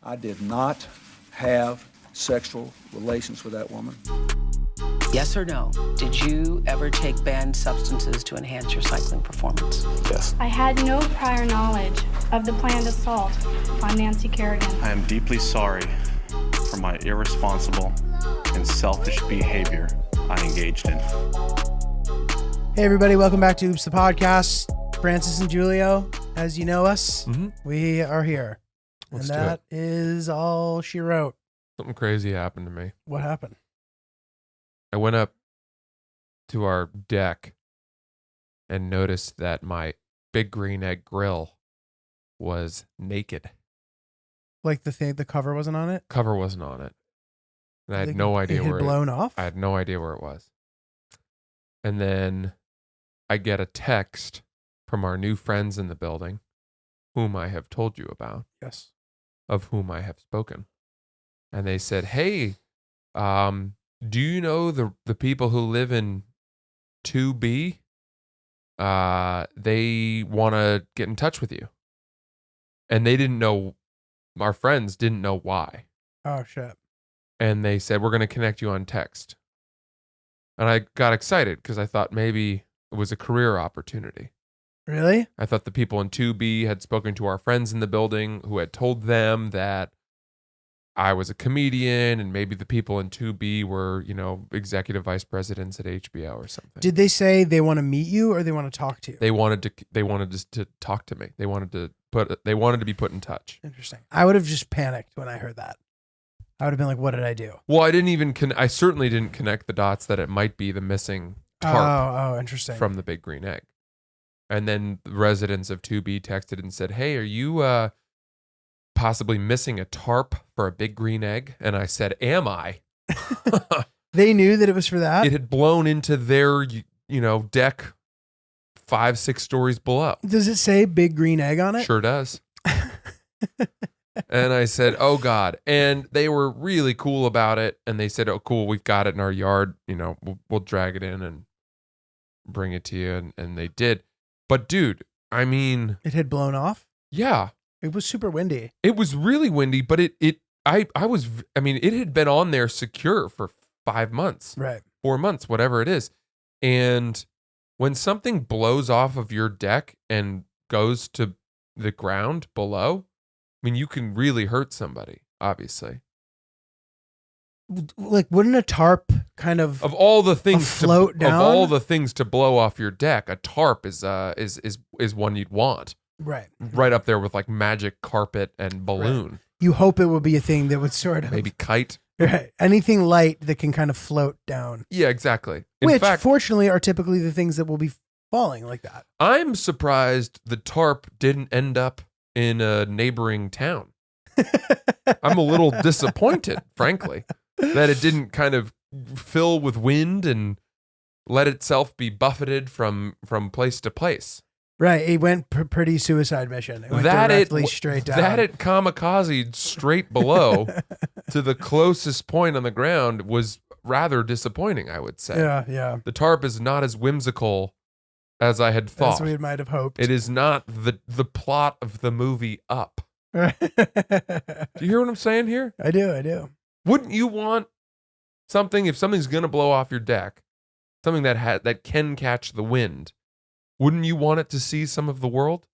I did not have sexual relations with that woman. Yes or no? Did you ever take banned substances to enhance your cycling performance? Yes. I had no prior knowledge of the planned assault on Nancy Kerrigan. I am deeply sorry for my irresponsible and selfish behavior I engaged in. Hey everybody, welcome back to Oops the Podcast. Francis and Julio, as you know us, we are here. Let's and that is all she wrote. Something crazy happened to me. What happened? I went up to our deck and noticed that my big green egg grill was naked. Like the cover wasn't on it? Cover wasn't on it. And I had Like no idea it had where blown off? I had no idea where it was. And then I get a text from our new friends in the building, whom I have told you about. Yes. Of whom I have spoken. And they said, hey, do you know the people who live in 2B? They want to get in touch with you. And they didn't know, our friends didn't know why. Oh, shit. And they said, we're going to connect you on text. And I got excited because I thought maybe it was a career opportunity. Really? I thought the people in 2B had spoken to our friends in the building who had told them that I was a comedian, and maybe the people in 2B were, executive vice presidents at HBO or something. Did they say they want to meet you or they want to talk to you? They wanted to talk to me. They wanted to be put in touch. Interesting. I would have just panicked when I heard that. I would have been like, what did I do? Well, I certainly didn't connect the dots that it might be the missing tarp. Oh, interesting. From the big green egg. And then the residents of 2B texted and said, hey, are you possibly missing a tarp for a big green egg? And I said, am I? They knew that it was for that? It had blown into their, deck 5-6 stories below. Does it say big green egg on it? Sure does. And I said, oh, God. And they were really cool about it. And they said, oh, cool, we've got it in our yard. We'll drag it in and bring it to you. And they did. But, dude, it had blown off? Yeah. It was super windy. It was really windy, but it had been on there secure for 5 months. Right. 4 months, whatever it is. And when something blows off of your deck and goes to the ground below, you can really hurt somebody, obviously. Like, wouldn't a tarp kind of all the things float down? Of all the things to blow off your deck, a tarp is one you'd want. Right. Right up there with like magic carpet and balloon. Right. You hope it would be a thing that would sort of maybe kite. Right. Anything light that can kind of float down. Yeah, exactly. Which fortunately are typically the things that will be falling like that. I'm surprised the tarp didn't end up in a neighboring town. I'm a little disappointed, frankly, that it didn't kind of fill with wind and let itself be buffeted from place to place. Right, it went pretty suicide mission. It went directly straight down. That it kamikazed straight below to the closest point on the ground was rather disappointing, I would say. Yeah. The tarp is not as whimsical as I had thought. As we might have hoped. It is not the plot of the movie Up. Do you hear what I'm saying here? I do. Wouldn't you want something, if something's going to blow off your deck, something that can catch the wind, wouldn't you want it to see some of the world?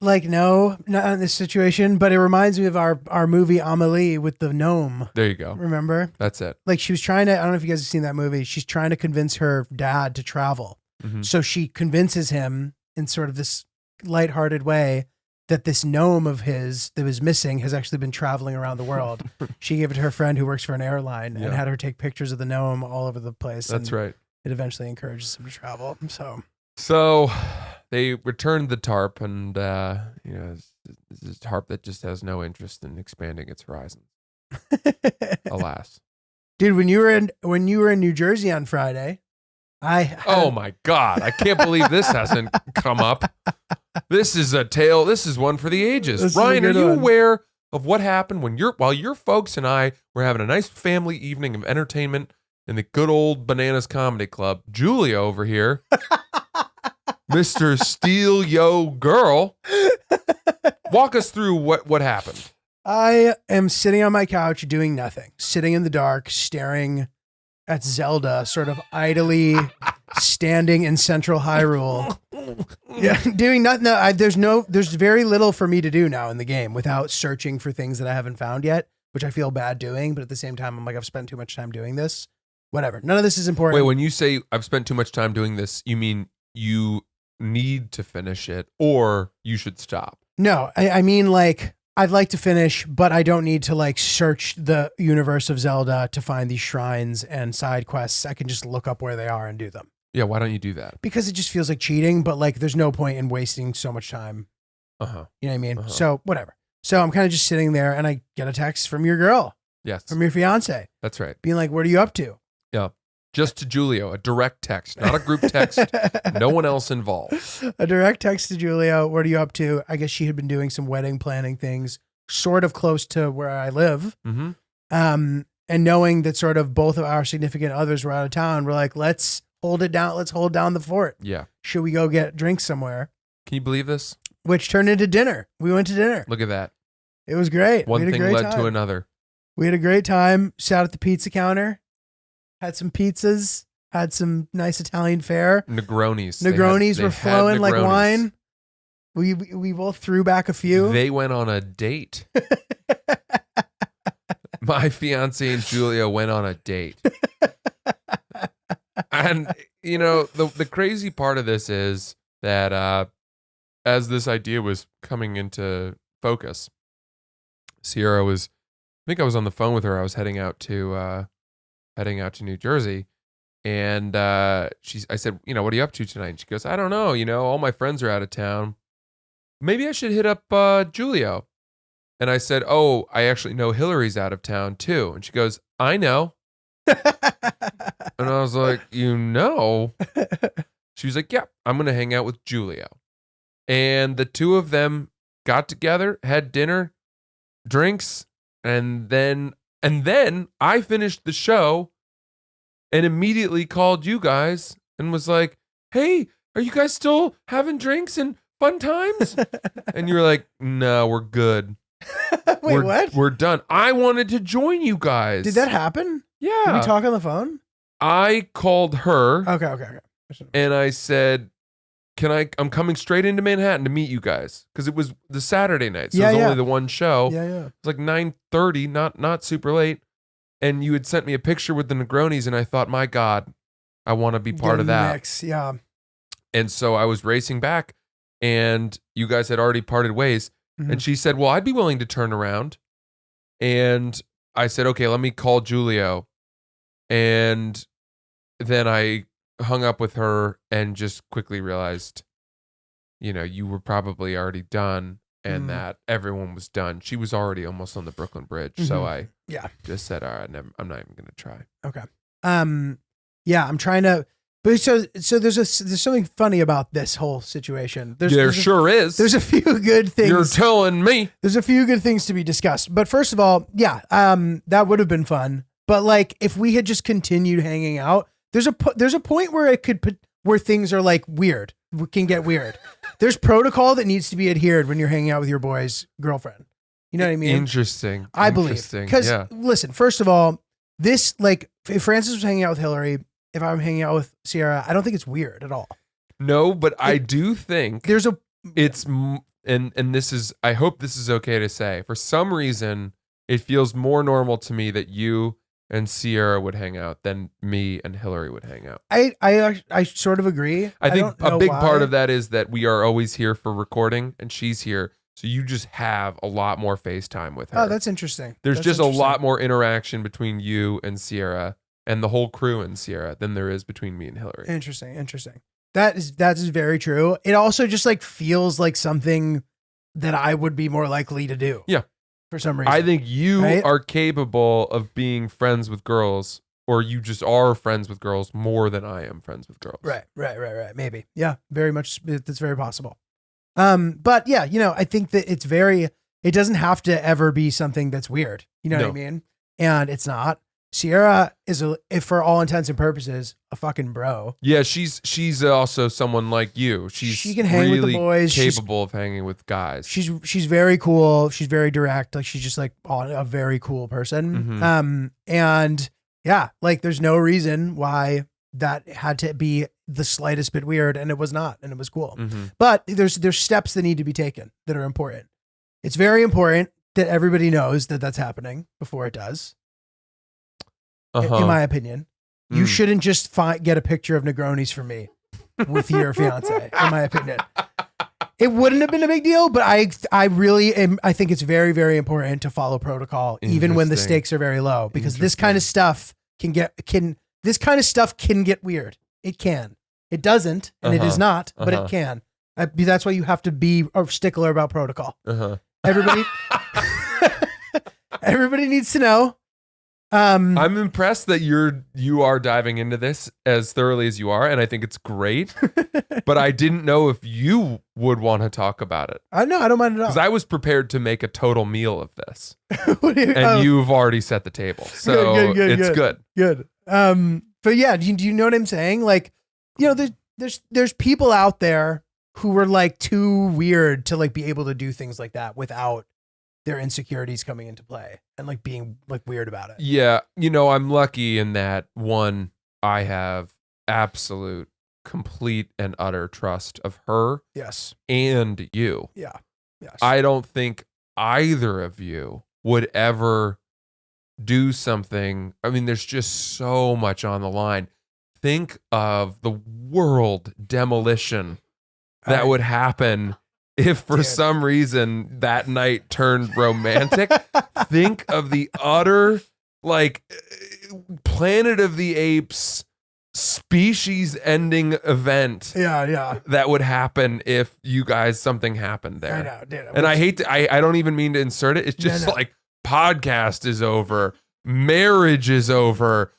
Like, no, not in this situation, but it reminds me of our movie Amelie with the gnome. There you go. Remember? That's it. Like, she was trying to, I don't know if you guys have seen that movie, she's trying to convince her dad to travel. Mm-hmm. So she convinces him in sort of this lighthearted way that this gnome of his that was missing has actually been traveling around the world. She gave it to her friend who works for an airline and had her take pictures of the gnome all over the place. That's right. It eventually encourages him to travel. So they returned the tarp, and it's a tarp that just has no interest in expanding its horizons. Alas. Dude, when you were in New Jersey on Friday, oh my God, I can't believe this hasn't come up. This is a tale. This is one for the ages. Ryan, are you aware of what happened while your folks and I were having a nice family evening of entertainment in the good old Bananas Comedy Club? Julia over here, Mr. Steal Yo Girl, walk us through what happened. I am sitting on my couch doing nothing, sitting in the dark, staring at Zelda, sort of idly standing in central Hyrule. Yeah, doing nothing. No, there's very little for me to do now in the game without searching for things that I haven't found yet, which I feel bad doing. But at the same time, I'm like, I've spent too much time doing this. Whatever. None of this is important. Wait, when you say I've spent too much time doing this, you mean you need to finish it or you should stop? No, I mean, like, I'd like to finish, but I don't need to like search the universe of Zelda to find these shrines and side quests. I can just look up where they are and do them. Yeah, why don't you do that? Because it just feels like cheating, but like there's no point in wasting so much time. Uh-huh. You know what I mean? Uh-huh. So whatever. So I'm kind of just sitting there and I get a text from your girl, Yes. from your fiance, That's right. being like, what are you up to? Yeah. Just to Julio, a direct text, not a group text. No one else involved. A direct text to Julia. What are you up to? I guess she had been doing some wedding planning things sort of close to where I live. Mm-hmm. And knowing that sort of both of our significant others were out of town, we're like, let's hold it down. Let's hold down the fort. Yeah. Should we go get drinks somewhere? Can you believe this? Which turned into dinner. We went to dinner. Look at that. It was great. One We had a thing great led time. to another. We had a great time. Sat at the pizza counter, had some pizzas, had some nice Italian fare. Negronis. Negronis They were had flowing like Negronis. wine. We both threw back a few. They went on a date. My fiance and Julia went on a date. And, you know, the crazy part of this is that as this idea was coming into focus, Sierra was, I think I was on the phone with her. I was heading out to New Jersey. And I said, you know, what are you up to tonight? And she goes, I don't know. You know, all my friends are out of town. Maybe I should hit up Julio. And I said, oh, I actually know Hillary's out of town too. And she goes, I know. And I was like, you know? She was like, yeah, I'm going to hang out with Julio. And the two of them got together, had dinner, drinks, and then I finished the show and immediately called you guys and was like, hey, are you guys still having drinks and fun times? And you were like, no, we're good. Wait, what? We're done. I wanted to join you guys. Did that happen? Yeah. Did we talk on the phone? I called her Okay. and I said, I'm coming straight into Manhattan to meet you guys. Because it was the Saturday night. So it was only the one show. Yeah. It was like 9:30, not super late. And you had sent me a picture with the Negronis, and I thought, my God, I want to be part of that. Mix, yeah. And so I was racing back, and you guys had already parted ways. Mhm. And she said, well, I'd be willing to turn around. And I said, okay, let me call Julio. And then I hung up with her and just quickly realized, you know, you were probably already done and that everyone was done. She was already almost on the Brooklyn Bridge. So I just said, all right, I'm not even going to try. Okay. Yeah, I'm trying to, but so there's something funny about this whole situation. There sure is. There's a few good things. You're telling me. There's a few good things to be discussed. But first of all, yeah, that would have been fun. But like, if we had just continued hanging out, there's a point where it could put where things are like weird, can get weird. There's protocol that needs to be adhered when you're hanging out with your boy's girlfriend. You know what I mean? Interesting. I believe. Because listen, first of all, this, like, if Francis was hanging out with Hillary, if I'm hanging out with Sierra, I don't think it's weird at all. No, but I do think there's and this is, I hope this is okay to say. For some reason, it feels more normal to me that you and Sierra would hang out than me and Hillary would hang out. I sort of agree. I think don't know a big why. part of that is that we are always here for recording and she's here. So you just have a lot more FaceTime with her. Oh, that's interesting. There's That's just interesting. a lot more interaction between you and Sierra and the whole crew and Sierra than there is between me and Hillary. Interesting. That is very true. It also just like feels like something that I would be more likely to do. Yeah. For some reason. I think you Right? are capable of being friends with girls, or you just are friends with girls more than I am friends with girls. Right. Maybe. Yeah, very much. That's very possible. But yeah, you know, I think that it doesn't have to ever be something that's weird. You know what I No. mean? And it's not. Sierra is if for all intents and purposes, a fucking bro. Yeah, she's also someone like you. She can hang with the really boys. capable of hanging with guys. She's very cool. She's very direct. Like she's just like a very cool person. Mhm. And yeah, like there's no reason why that had to be the slightest bit weird, and it was not, and it was cool. Mhm. But there's steps that need to be taken that are important. It's very important that everybody knows that that's happening before it does. Uh-huh. In my opinion, you Mm. shouldn't just get a picture of Negronis for me with your fiance. In my opinion, it wouldn't have been a big deal, but I really am. I think it's very, very important to follow protocol, even when the Interesting. stakes are very low, because this kind of stuff can get weird. It can. It doesn't, and it is not, but it can. That's why you have to be a stickler about protocol. Uh-huh. Everybody, everybody needs to know. I'm impressed that you are diving into this as thoroughly as you are, and I think it's great. But I didn't know if you would want to talk about it. I know, I don't mind at all. Because I was prepared to make a total meal of this, What do you- and you've already set the table, so it's good. Good. But yeah, do you know what I'm saying? Like, you know, there's people out there who were like too weird to like be able to do things like that without their insecurities coming into play and like being like weird about it. Yeah, you know, I'm lucky in that one, I have absolute, complete, and utter trust of her Yes. and you. Yeah. Yes. I don't think either of you would ever do something. I mean, there's just so much on the line. Think of the world demolition that would happen if for Dude. some reason that night turned romantic. Think of the utter, like, Planet of the Apes species ending event Yeah. that would happen if you guys, something happened there. I know, dude. And I hate to, I don't even mean to insert it. It's just No. like podcast is over, marriage is over,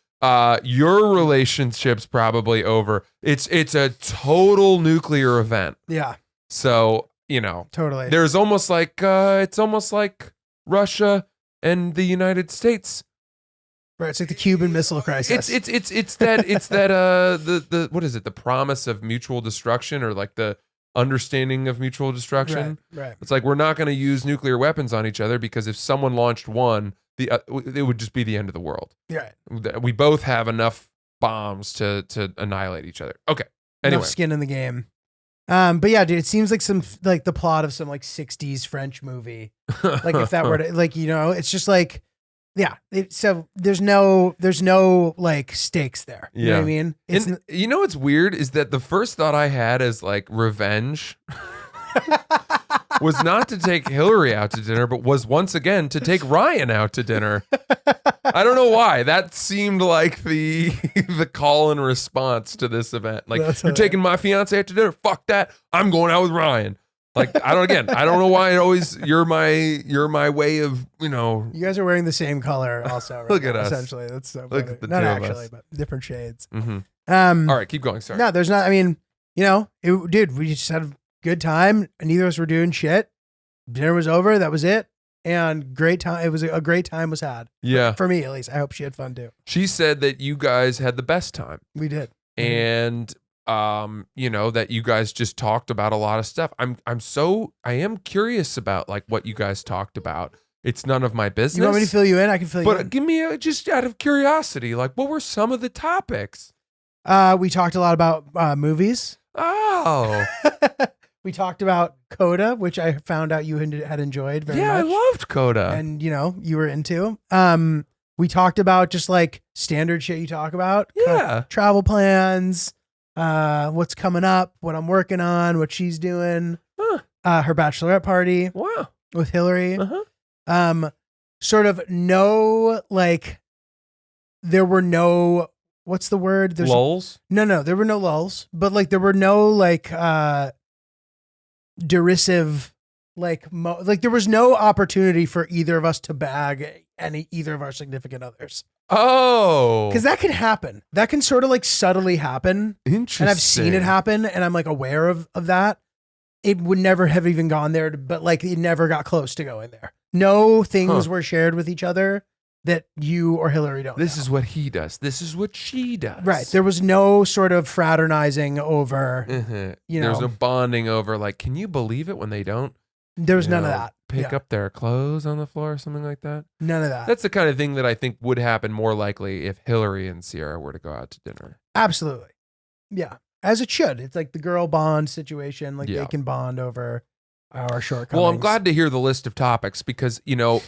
your relationship's probably over. It's a total nuclear event. Yeah, So, you know, totally. there's almost like it's almost like Russia and the United States. Right. It's like the Cuban Missile Crisis. It's that the what is it? The promise of mutual destruction, or like the understanding of mutual destruction. Right. It's like we're not going to use nuclear weapons on each other, because if someone launched one, it would just be the end of the world. Right. We both have enough bombs to annihilate each other. Okay. Anyway, Enough skin in the game. But yeah, dude, it seems like some like the plot of some like 60s French movie. Like if that were to, like, you know, it's just like, yeah. So there's no like stakes there. You know what I mean? It's And you know what's weird is that the first thought I had as like revenge was not to take Hillary out to dinner, but was once again to take Ryan out to dinner. I don't know why. That seemed like the call and response to this event. Like, That's you're hilarious. taking my fiance out to dinner. Fuck that. I'm going out with Ryan. Like, I don't know why it always, you're my way of, you know. you guys are wearing the same color also. Right Look now, at us. Essentially. That's so Look funny. at the Not two of actually, us. but different shades. Mhm. Um, All right, keep going. Sorry. No, there's not. I mean, you know, dude, we just had a good time. Neither of us were doing shit. Dinner was over. That was it. And great time. It was a great time was had. Yeah. For me, at least. I hope she had fun too. She said that you guys had the best time. We did. And you know, that you guys just talked about a lot of stuff. I am curious about like what you guys talked about. It's none of my business. You want me to fill you in? I can fill you in. But give me just out of curiosity, like what were some of the topics? We talked a lot about movies. Oh, We talked about Coda, which I found out you had enjoyed very yeah, much. I loved Coda. And, you know, you were into. We talked about just like standard shit you talk about. Yeah. Travel plans, what's coming up, what I'm working on, what she's doing. Huh. Her bachelorette party Wow. with Hillary. Uh-huh. Sort of no, like, there were no, what's the word? Lulls. No, there were no lulls, but like there were no like derisive like there was no opportunity for either of us to bag either of our significant others. Oh, Because that can happen. That can sort of like subtly happen. interesting. And I've seen it happen, and I'm like aware of that. It would never have even gone there, but like it never got close to going there. No things were shared with each other that you or Hillary don't This know. is what he does. This is what she does. Right. There was no sort of fraternizing over, you There's know. no bonding over, like, can you believe it when they don't There was you none of know, that. pick Yeah. up their clothes on the floor or something like that? None of that. That's the kind of thing that I think would happen more likely if Hillary and Sierra were to go out to dinner. Absolutely. Yeah. As it should. It's like the girl bond situation. Like Yeah. they can bond over our shortcomings. Well, I'm glad to hear the list of topics because, you know,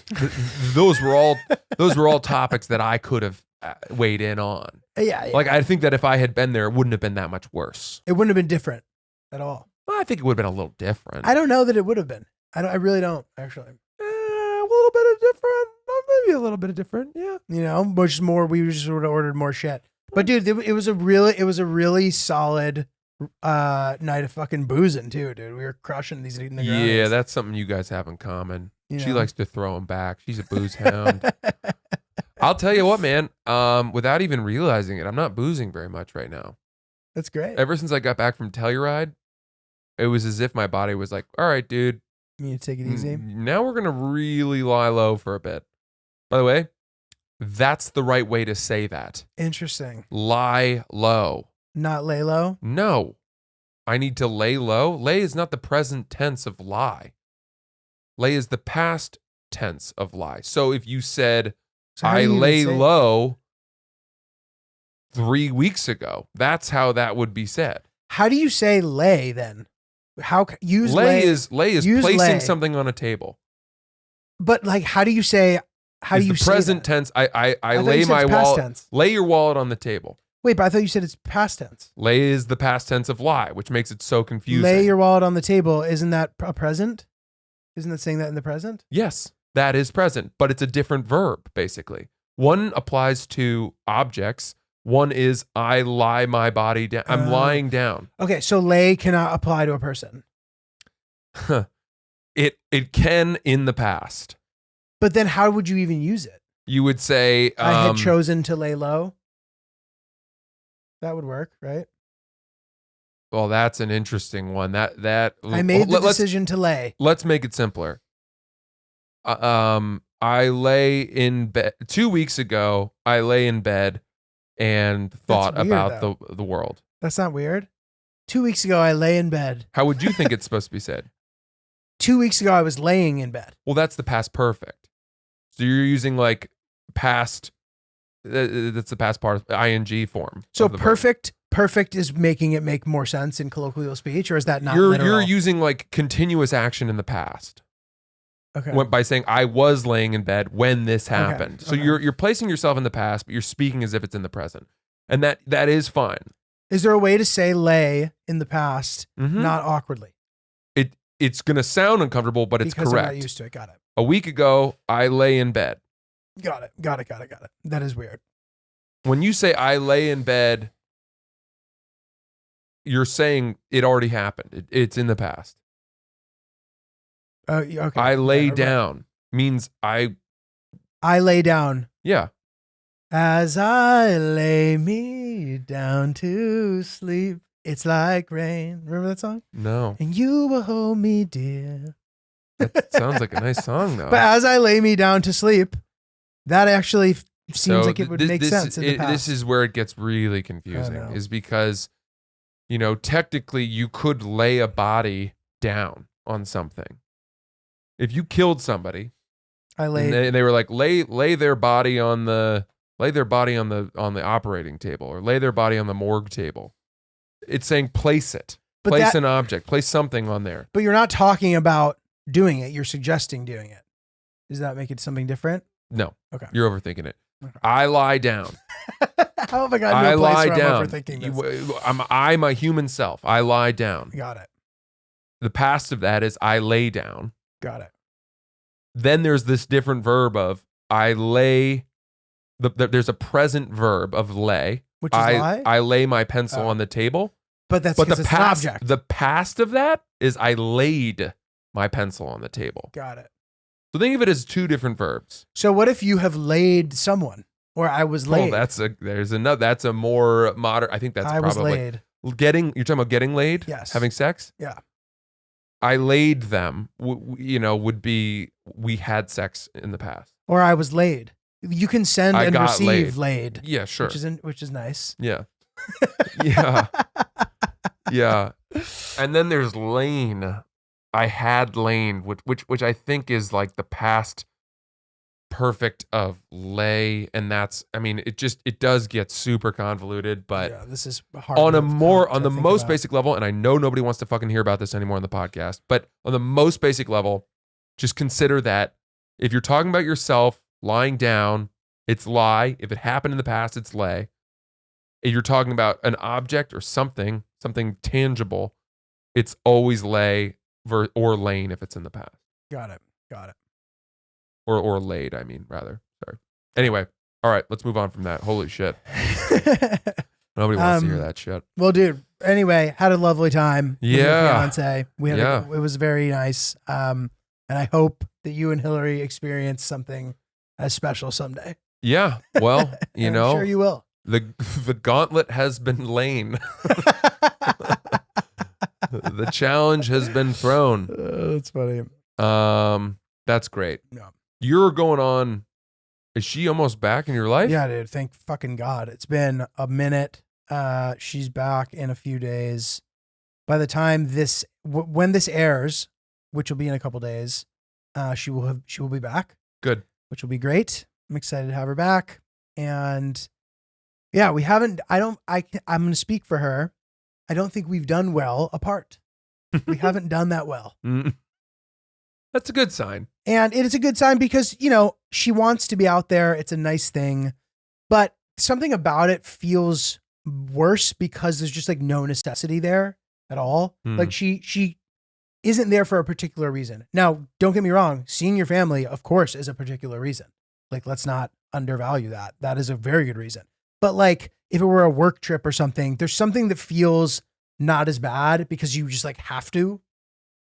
those were all topics that I could have weighed in on. Yeah, yeah. Like, I think that if I had been there, it wouldn't have been that much worse. It wouldn't have been different at all. Well, I think it would have been a little different. I don't know that it would have been. I really don't, actually. A little bit of different. Maybe a little bit of different. Yeah. You know, much more. We just sort of ordered more shit. But dude, it was a really solid night of fucking boozing too, dude. We were crushing these niggas. Yeah, that's something you guys have in common. You She know? likes to throw them back. She's a booze hound. I'll tell you what, man. Without even realizing it, I'm not boozing very much right now. That's great. Ever since I got back from Telluride, it was as if my body was like, all right, dude, You need to take it easy. now we're going to really lie low for a bit. By the way, that's the right way to say that. Interesting. Lie low. Not lay low. No, I need to lay low. Lay is not the present tense of lie. Lay is the past tense of lie. So if you said, So how do I you even lay say it? low 3 weeks ago, that's how that would be said. How do you say lay then? Use Lay lay? is use placing lay. something on a table. But like, how do you say? How It's do you the say present that? tense. I thought you lay said my it's past wallet. tense. Lay your wallet on the table. Wait, but I thought you said it's past tense. Lay is the past tense of lie, which makes it so confusing. Lay your wallet on the table. Isn't that a present? Isn't that saying that in the present? Yes, that is present, but it's a different verb, basically. One applies to objects. One is I lie my body down. I'm lying down. Okay, so lay cannot apply to a person. It can in the past. But then how would you even use it? You would say I had chosen to lay low. That would work, right? well, that's an interesting one. That I made the let's- decision to lay. Let's make it simpler. I lay in bed 2 weeks ago. I lay in bed and thought weird, about though. the world. That's not weird. 2 weeks ago, I lay in bed. How would you think it's supposed to be said? 2 weeks ago, I was laying in bed. Well, that's the past perfect. So you're using like past. That's the past part of ing form. So of the verb. perfect is making it make more sense in colloquial speech, or is that not You're literal? using like continuous action in the past. Okay. By saying I was laying in bed when this happened. So okay. you're placing yourself in the past, but you're speaking as if it's in the present. And that is fine. Is there a way to say lay in the past, Mhm. not awkwardly? It's going to sound uncomfortable, but it's because correct. I'm not used to it. Got it. A week ago, I lay in bed. Got it. That is weird. When you say I lay in bed, you're saying it already happened. It's in the past. Okay. I lay Yeah, right. down means I lay down. yeah. As I lay me down to sleep, it's like rain. Remember that song? No. And you will hold me dear. That sounds like a nice song though. But as I lay me down to sleep, that actually seems So like it would make sense in the past. This is where it gets really confusing, know. is because, technically you could lay a body down on something. If you killed somebody, I and laid. they were like lay their body on the operating table, or lay their body on the morgue table. It's saying place it, But place that- an object, place something on there. But you're not talking about doing it. You're suggesting doing it. Does that make it something different? No, Okay. you're overthinking it. Okay. I lie down. How have I gotten I to a place lie where down. I'm overthinking this? I'm a human self. I lie down. Got it. The past of that is I lay down. Got it. Then there's this different verb of I lay. There's a present verb of lay. Which is lie? I lay my pencil Oh. on the table. But that's But because the it's past, an object. the past of that is I laid my pencil on the table. Got it. So think of it as two different verbs. So what if you have laid someone, or I was laid? Oh, that's a more modern. I think that's I was probably laid. getting. You're talking about getting laid. Yes. Having sex. Yeah. I laid them. Would be we had sex in the past. Or I was laid. You can send I and got receive laid. Yeah, sure. Which is nice. Yeah. Yeah. Yeah. And then there's Lane. I had Lane, which I think is like the past perfect of lay, and that's, I mean, it does get super convoluted, but yeah, this is hard on to the think most about. basic level, and I know nobody wants to fucking hear about this anymore on the podcast, but on the most basic level, just consider that if you're talking about yourself lying down, it's lie. If it happened in the past, it's lay. If you're talking about an object or something tangible, it's always lay or lane if it's in the past. Got it. Or laid, I mean, rather. Sorry. Anyway, all right, let's move on from that. Holy shit. Nobody wants to hear that shit. Well, dude, anyway, had a lovely time with your Yeah. fiancé. It was very nice. And I hope that you and Hillary experience something as special someday. Yeah. Well, And know, I'm sure you will. the gauntlet has been lain. The challenge has been thrown. That's funny. That's great. Yeah. You're going on. Is she almost back in your life? Yeah, dude. Thank fucking God. It's been a minute. She's back in a few days. By the time when this airs, which will be in a couple days, she will be back. Good. Which will be great. I'm excited to have her back. And yeah, I'm going to speak for her. I don't think we've done well apart. We haven't done that well. That's a good sign. And it is a good sign because, she wants to be out there. It's a nice thing. But something about it feels worse because there's just like no necessity there at all. Like she isn't there for a particular reason. Now, don't get me wrong. Seeing your family, of course, is a particular reason. Like, let's not undervalue that. That is a very good reason. But like, if it were a work trip or something, there's something that feels not as bad because you just like have to.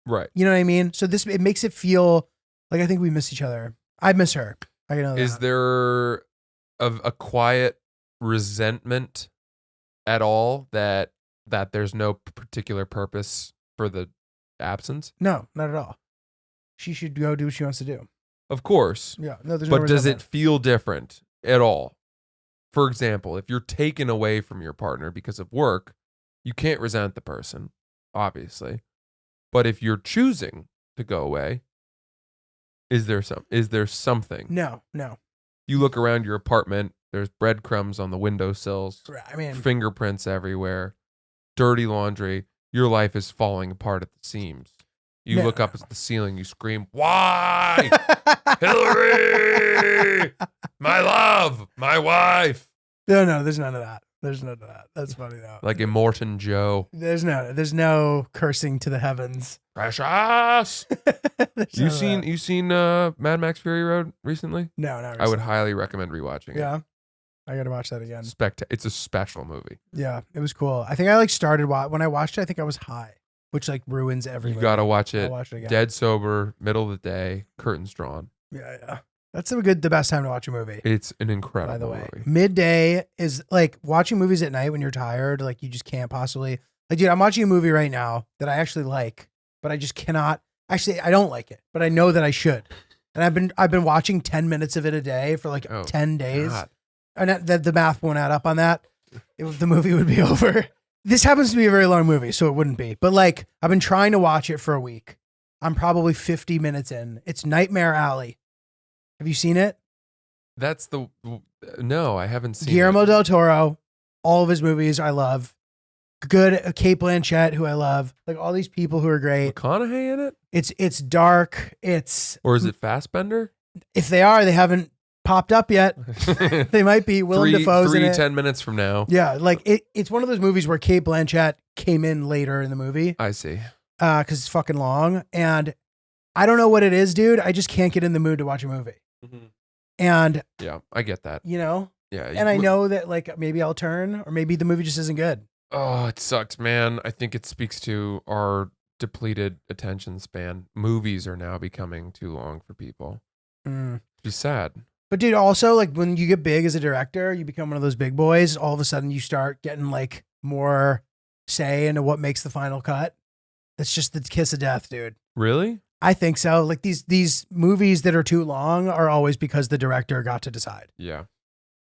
Right. You know what I mean? So it makes it feel like I think we miss each other. I miss her. I know that. Is there a quiet resentment at all that there's no particular purpose for the absence? No, not at all. She should go do what she wants to do. Of course. Yeah. No, there's no But does it resentment. feel different at all? For example, if you're taken away from your partner because of work, you can't resent the person, obviously. But if you're choosing to go away, is there something? No. You look around your apartment, there's breadcrumbs on the windowsills, I mean, fingerprints everywhere, dirty laundry. Your life is falling apart at the seams. You look up at the ceiling, you scream, "Why? Hillary! My love, my wife." no, there's none of that. That's funny though. Like Immortan Joe. There's no cursing to the heavens. Precious. There's You none of that. seen Mad Max Fury Road recently? No, not I would recently. highly recommend rewatching it. Yeah. I got to watch that again. It's a special movie. Yeah, it was cool. I think I started when I watched it, I think I was high, which like ruins every You movie. got to watch I'll it. watch it again. Dead sober, middle of the day, curtains drawn. Yeah. That's the best time to watch a movie. It's an incredible By the way, movie. midday is like watching movies at night when you're tired. Like you just can't possibly like, dude, I'm watching a movie right now that I actually like, but I just cannot. Actually, I don't like it, but I know that I should. And I've been watching 10 minutes of it a day for like 10 days. God. And the math won't add up on that. The movie would be over. This happens to be a very long movie, so it wouldn't be. But like, I've been trying to watch it for a week. I'm probably 50 minutes in. It's Nightmare Alley. Have you seen it? That's no, I haven't seen Guillermo it. del Toro. All of his movies I love. Good. Kate Blanchett, who I love. Like all these people who are great. McConaughey in it? It's dark. Or is it Fassbender? If they are, they haven't popped up yet. They might be. Willem Dafoe's in it. 10 minutes from now. Yeah, like it's one of those movies where Kate Blanchett came in later in the movie. I see. Because it's fucking long. And I don't know what it is, dude. I just can't get in the mood to watch a movie. Mm-hmm. And, Yeah, I get that. Yeah. Yeah. I know that like maybe I'll turn or maybe the movie just isn't good. Oh, it sucks, man. I think it speaks to our depleted attention span. Movies are now becoming too long for people. It's sad. But dude, also like when you get big as a director, you become one of those big boys. All of a sudden you start getting like more say into what makes the final cut. That's just the kiss of death, dude. Really? I think so. Like these movies that are too long are always because the director got to decide. Yeah.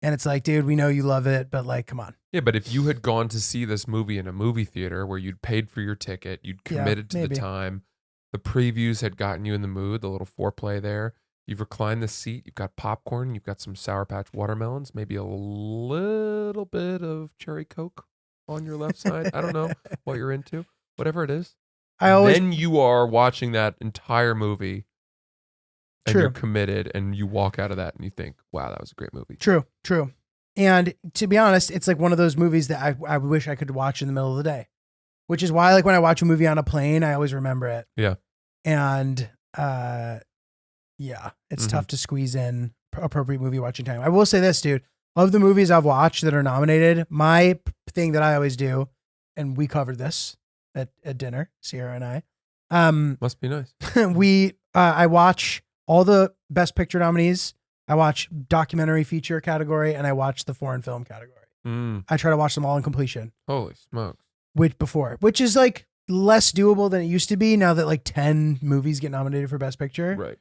And it's like, dude, we know you love it, but like, come on. Yeah, but if you had gone to see this movie in a movie theater where you'd paid for your ticket, you'd committed to maybe. the time, the previews had gotten you in the mood, the little foreplay there. You've reclined the seat, you've got popcorn, you've got some Sour Patch watermelons, maybe a little bit of cherry Coke on your left side. I don't know what you're into, whatever it is. Then you are watching that entire movie and you're committed and you walk out of that and you think, wow, that was a great movie. True. And to be honest, it's like one of those movies that I wish I could watch in the middle of the day, which is why like when I watch a movie on a plane, I always remember it. Yeah. And it's tough to squeeze in appropriate movie watching time. I will say this, dude. Of the movies I've watched that are nominated, my thing that I always do, and we covered this at dinner, Sierra and I. Must be nice. I watch all the Best Picture nominees. I watch documentary feature category, and I watch the foreign film category. I try to watch them all in completion. Holy smokes. Which is like less doable than it used to be now that like 10 movies get nominated for Best Picture. Right.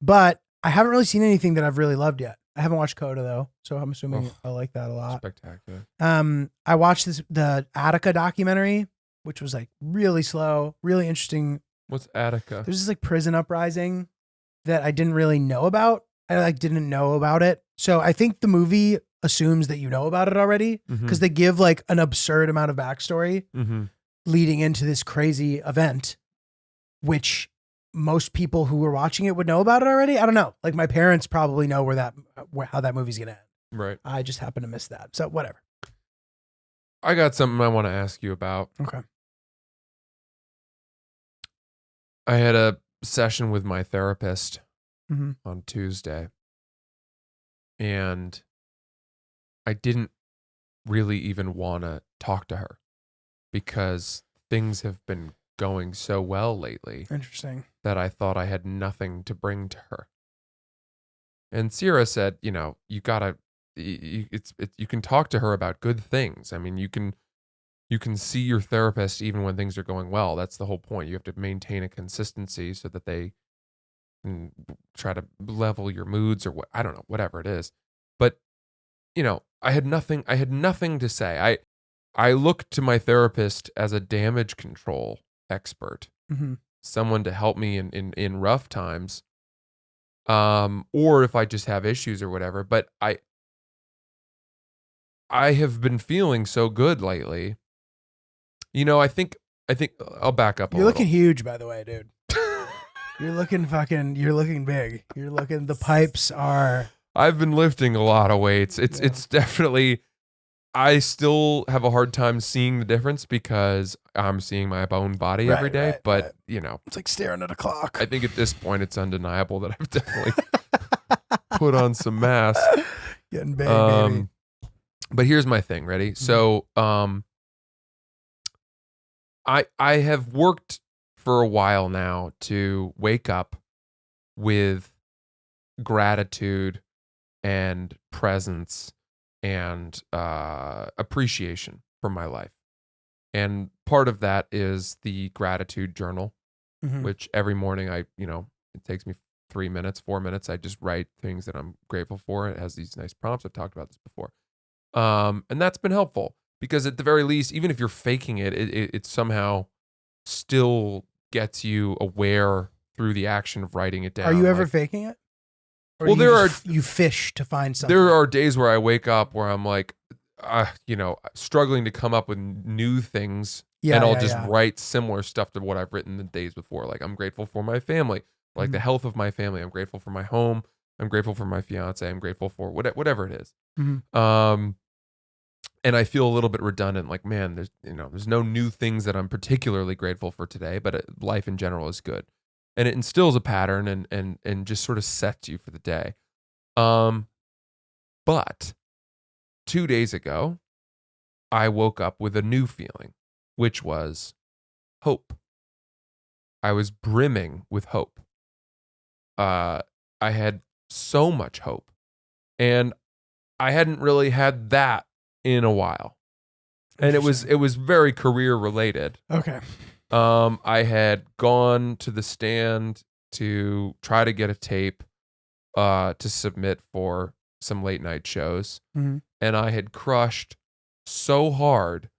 But I haven't really seen anything that I've really loved yet. I haven't watched Coda though, so I'm assuming I like that a lot. Spectacular. I watched the Attica documentary, which was like really slow, really interesting. What's Attica? There's this like prison uprising that I didn't really know about. I like didn't know about it. So I think the movie assumes that you know about it already because they give like an absurd amount of backstory leading into this crazy event, which most people who were watching it would know about it already. I don't know. Like my parents probably know how that movie's gonna end. Right. I just happen to miss that. So whatever. I got something I want to ask you about. Okay. I had a session with my therapist on Tuesday, and I didn't really even want to talk to her because things have been going so well lately. Interesting. That I thought I had nothing to bring to her. And Sierra said, you can talk to her about good things. I mean, you can see your therapist even when things are going well. That's the whole point. You have to maintain a consistency so that they can try to level your moods or I don't know, whatever it is. But, I had nothing to say. I look to my therapist as a damage control expert, someone to help me in rough times, or if I just have issues or whatever. But I have been feeling so good lately. I think I'll back up. You're looking huge, by the way, dude. You're looking big. The pipes are. I've been lifting a lot of weights. It's definitely. I still have a hard time seeing the difference because I'm seeing my own body every day. But it's like staring at a clock. I think at this point it's undeniable that I've definitely put on some mass. Getting big, baby. But here's my thing. Ready? So, I have worked for a while now to wake up with gratitude and presence and appreciation for my life. And part of that is the gratitude journal, which every morning it takes me 4 minutes. I just write things that I'm grateful for. It has these nice prompts. I've talked about this before. And that's been helpful because at the very least, even if you're faking it, it somehow still gets you aware through the action of writing it down. Are you ever faking it? Or you fish to find something. There are days where I wake up where I'm like, struggling to come up with new things, and I'll just write similar stuff to what I've written the days before. Like I'm grateful for my family, like the health of my family. I'm grateful for my home. I'm grateful for my fiance. I'm grateful for whatever it is. And I feel a little bit redundant. Like, man, there's no new things that I'm particularly grateful for today, but life in general is good. And it instills a pattern and just sort of sets you for the day. But 2 days ago, I woke up with a new feeling, which was hope. I was brimming with hope. I had so much hope. And I hadn't really had that in a while. And it was very career related. Okay. I had gone to the stand to try to get a tape to submit for some late night shows. Mhm. And I had crushed so hard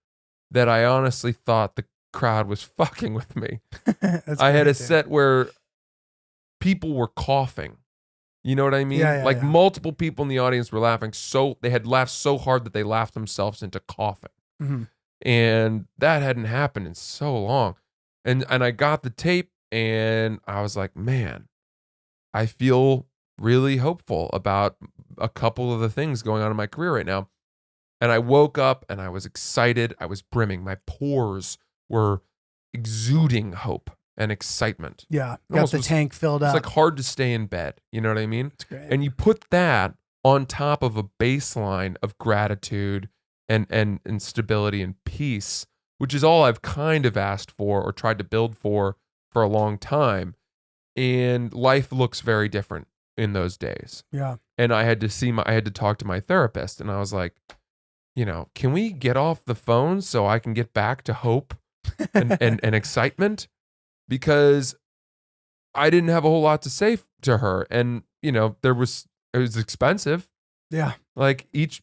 that I honestly thought the crowd was fucking with me. I had a set where people were coughing. You know what I mean? Yeah, like yeah. multiple people in the audience were laughing they had laughed so hard that they laughed themselves into coughing. Mhm. And that hadn't happened in so long. And I got the tape and I was like, man, I feel really hopeful about a couple of the things going on in my career right now. And I woke up and I was excited. I was brimming. My pores were exuding hope and excitement. Yeah. Got Almost the was- tank filled It's up. like hard to stay in bed. You know what I mean? It's great. And you put that on top of a baseline of gratitude and stability and peace, which is all I've kind of asked for or tried to build for a long time. And life looks very different in those days. Yeah. And I had to talk to my therapist, and I was like, can we get off the phone so I can get back to hope and excitement? Because I didn't have a whole lot to say to her. And, it was expensive. Yeah. Like each,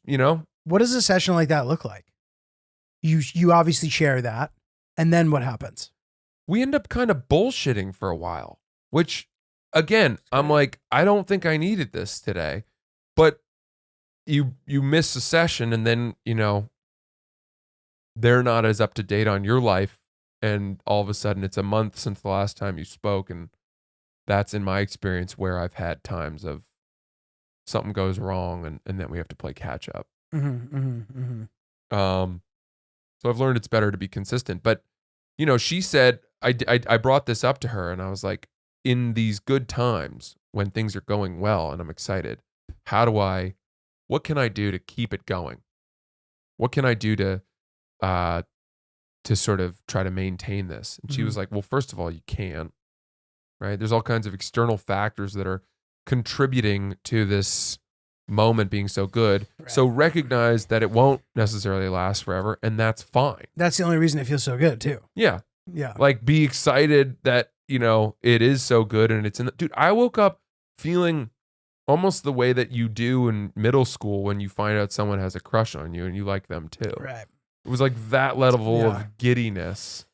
What does a session like that look like? You obviously share that. And then what happens? we end up kind of bullshitting for a while, which again, I'm like, I don't think I needed this today. But you miss a session and then, they're not as up to date on your life. And all of a sudden it's a month since the last time you spoke. And that's in my experience where I've had times of something goes wrong and then we have to play catch up. So I've learned it's better to be consistent. But, she said, I brought this up to her and I was like, in these good times when things are going well and I'm excited, what can I do to keep it going? What can I do to sort of try to maintain this? And she was like, well, first of all, you can't, right? There's all kinds of external factors that are contributing to this moment being so good. Right. So recognize that it won't necessarily last forever, and that's fine. That's the only reason it feels so good too. Yeah. Yeah. Like be excited that, it is so good and it's dude, I woke up feeling almost the way that you do in middle school when you find out someone has a crush on you and you like them too. Right. It was like that level of giddiness.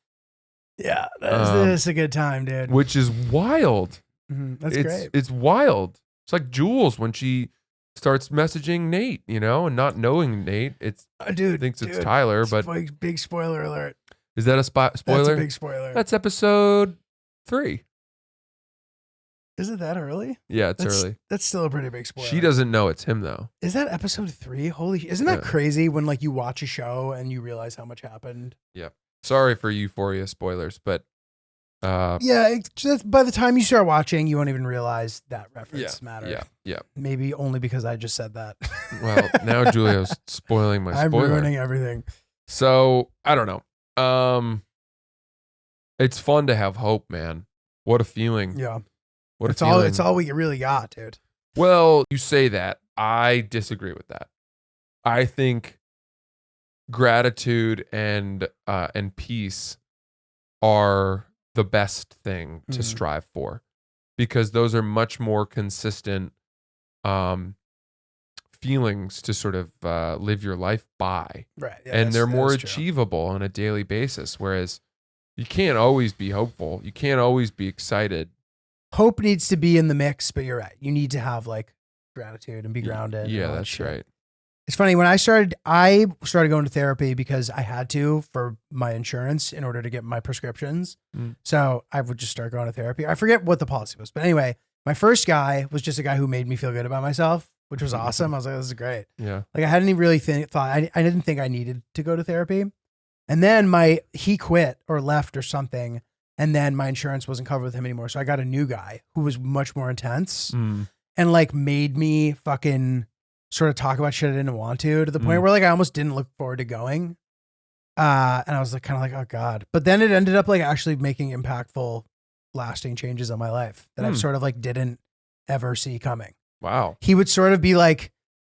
Yeah. That's a good time, dude. Which is wild. That's great. It's wild. It's like Jules when she starts messaging Nate, and not knowing Nate. It's thinks it's Tyler, but big spoiler alert. Is that a spoiler? That's a big spoiler. That's episode 3. Is it that early? Yeah, it's early. That's still a pretty big spoiler. She doesn't know it's him though. Is that episode 3? Isn't that crazy when like you watch a show and you realize how much happened? Yeah. Sorry for Euphoria spoilers, but yeah, just by the time you start watching, you won't even realize that reference mattered. Yeah. Maybe only because I just said that. Well, now Julio's spoiling my spoiler. I'm ruining everything. So I don't know. It's fun to have hope, man. What a feeling. Yeah. What a feeling. It's all we really got, dude. Well, you say that. I disagree with that. I think gratitude and peace are the best thing to strive for, because those are much more consistent feelings to sort of live your life by. Right. Yeah, and they're more achievable on a daily basis. Whereas you can't always be hopeful. You can't always be excited. Hope needs to be in the mix, but you're right. You need to have like gratitude and be grounded. Yeah, that's right. It's funny, when I started going to therapy because I had to for my insurance in order to get my prescriptions. So I would just start going to therapy. I forget what the policy was, but anyway, my first guy was just a guy who made me feel good about myself, which was awesome. I was like, this is great. Yeah. Like I hadn't even really thought, I didn't think I needed to go to therapy. And then he quit or left or something. And then my insurance wasn't covered with him anymore. So I got a new guy who was much more intense and like made me fucking sort of talk about shit I didn't want to the point where like I almost didn't look forward to going. And I was like kind of like, oh God. But then it ended up like actually making impactful, lasting changes on my life that I've sort of like didn't ever see coming. Wow. He would sort of be like,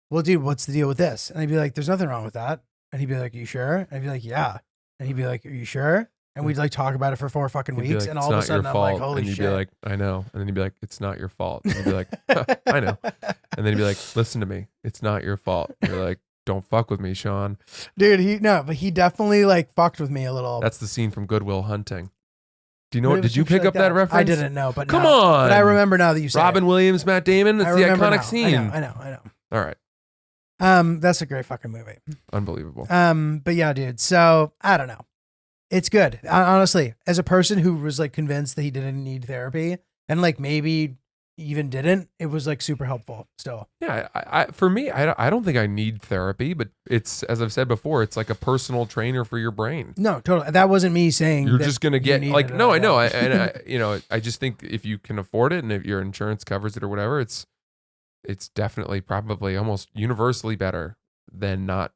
well, dude, what's the deal with this? And I'd be like, there's nothing wrong with that. And he'd be like, are you sure? And I'd be like, yeah. And he'd be like, are you sure? And we'd like talk about it for 4 fucking He'd be weeks. like, And "It's all of a not your sudden I'm like, fault." holy and you'd shit. be like, "I know." And then you'd be like, "It's not your fault." And you'd be like, "I know." And then he'd be like, "Listen to me. It's not your fault." You're like, "Don't fuck with me, Sean." Dude, but he definitely like fucked with me a little. That's the scene from Good Will Hunting. Do you know? Maybe Did you some shit pick up like that reference? I didn't know, but Come now- on. But I remember now that you said Robin it. Williams, Matt Damon. That's I the remember iconic now. scene. I know. All right. That's a great fucking movie. Unbelievable. But yeah, dude. So I don't know. It's good. Honestly, as a person who was like convinced that he didn't need therapy and like maybe even didn't, it was like super helpful still. Yeah, for me, I don't think I need therapy, but it's, as I've said before, it's like a personal trainer for your brain. No, totally. That wasn't me saying You're that just gonna you get needed like, it no, at I know, all. I just think if you can afford it and if your insurance covers it or whatever, it's definitely probably almost universally better than not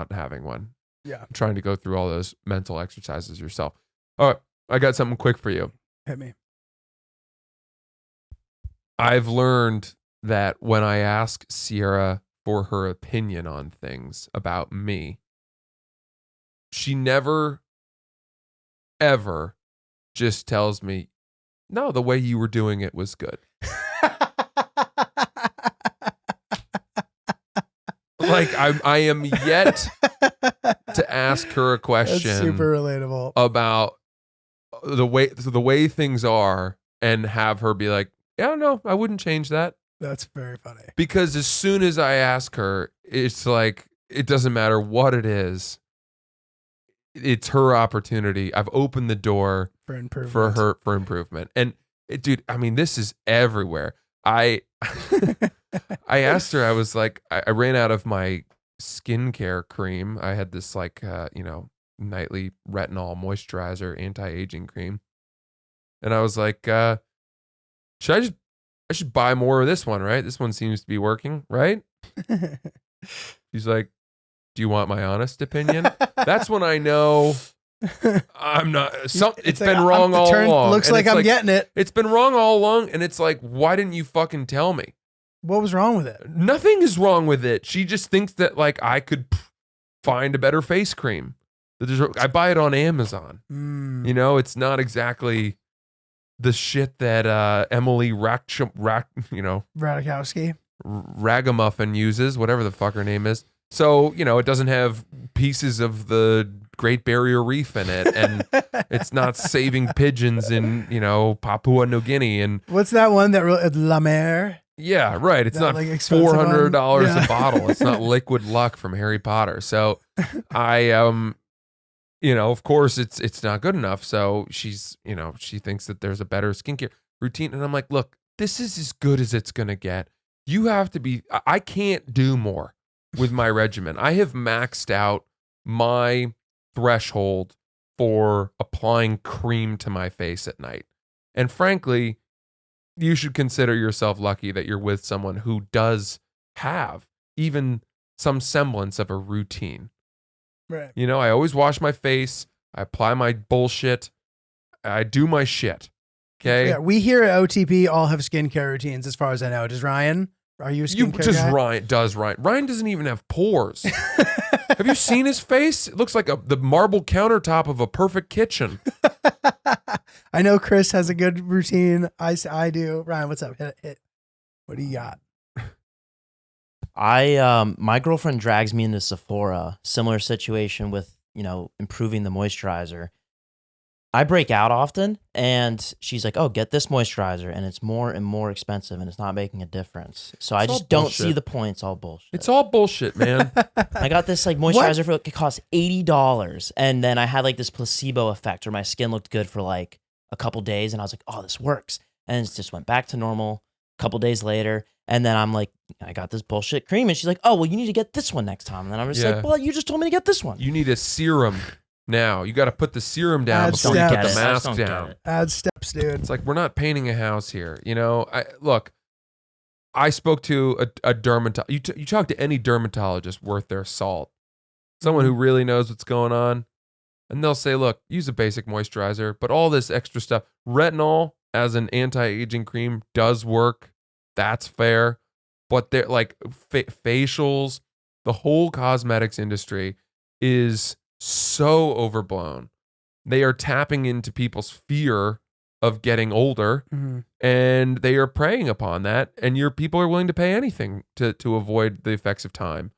having one. Yeah. Trying to go through all those mental exercises yourself. All right, I got something quick for you. Hit me. I've learned that when I ask Sierra for her opinion on things about me, she never, ever just tells me, "No, the way you were doing it was good." Like I am yet to ask her a question That's super relatable. about the way things are and have her be like, "Yeah, no, I wouldn't change that." That's very funny. Because as soon as I ask her, it's like, it doesn't matter what it is. It's her opportunity. I've opened the door For improvement. for improvement. And dude, I mean, this is everywhere. I asked her, I was like, I ran out of my skincare cream. I had this like, nightly retinol moisturizer, anti-aging cream. And I was like, I should buy more of this one, right? This one seems to be working, right? She's like, "Do you want my honest opinion?" That's when I know I'm not. It's been wrong all along. Looks And like it's I'm getting it. It's been wrong all along, and it's like, why didn't you fucking tell me? What was wrong with it? Nothing is wrong with it. She just thinks that like I could find a better face cream. I buy it on Amazon. It's not exactly the shit that Emily Radikowski. Ragamuffin uses, whatever the fuck her name is. So, it doesn't have pieces of the Great Barrier Reef in it, and it's not saving pigeons in, Papua New Guinea. And What's that one that La Mer? yeah, right. It's That, not like, expensive one? $400 Yeah. a bottle. It's not liquid luck from Harry Potter. So I, of course it's not good enough. So she's, she thinks that there's a better skincare routine. And I'm like, look, this is as good as it's going to get. You have to be, I can't do more with my regimen. I have maxed out my threshold for applying cream to my face at night. And frankly, you should consider yourself lucky that you're with someone who does have even some semblance of a routine. Right. I always wash my face. I apply my bullshit. I do my shit. Okay. Yeah, we here at OTP all have skincare routines, as far as I know. Does Ryan? Are you a skincare guy? Ryan doesn't even have pores. Have you seen his face? It looks like the marble countertop of a perfect kitchen. I know Chris has a good routine. I do. Ryan, what's up? Hit. What do you got? My girlfriend drags me into Sephora. Similar situation with, improving the moisturizer. I break out often, and she's like, "Oh, get this moisturizer," and it's more and more expensive, and it's not making a difference. So I just don't see the point. It's all bullshit. It's all bullshit, man. I got this like moisturizer for it cost $80, and then I had like this placebo effect where my skin looked good for like a couple days, and I was like, "Oh, this works," and it just went back to normal a couple days later. And then I'm like, I got this bullshit cream, and she's like, "Oh, well, you need to get this one next time." And then I'm just like, "Well, you just told me to get this one." You need a serum now. You got to put the serum down Add before you put steps. the I mask just don't get down. it. Add steps, dude. It's like, we're not painting a house here. I spoke to a dermatologist. You talk to any dermatologist worth their salt, someone who really knows what's going on, and they'll say, look, use a basic moisturizer, but all this extra stuff, retinol as an anti-aging cream does work. That's fair. But they're like facials, the whole cosmetics industry is so overblown they are tapping into people's fear of getting older, and they are preying upon that. And people are willing to pay anything to avoid the effects of time.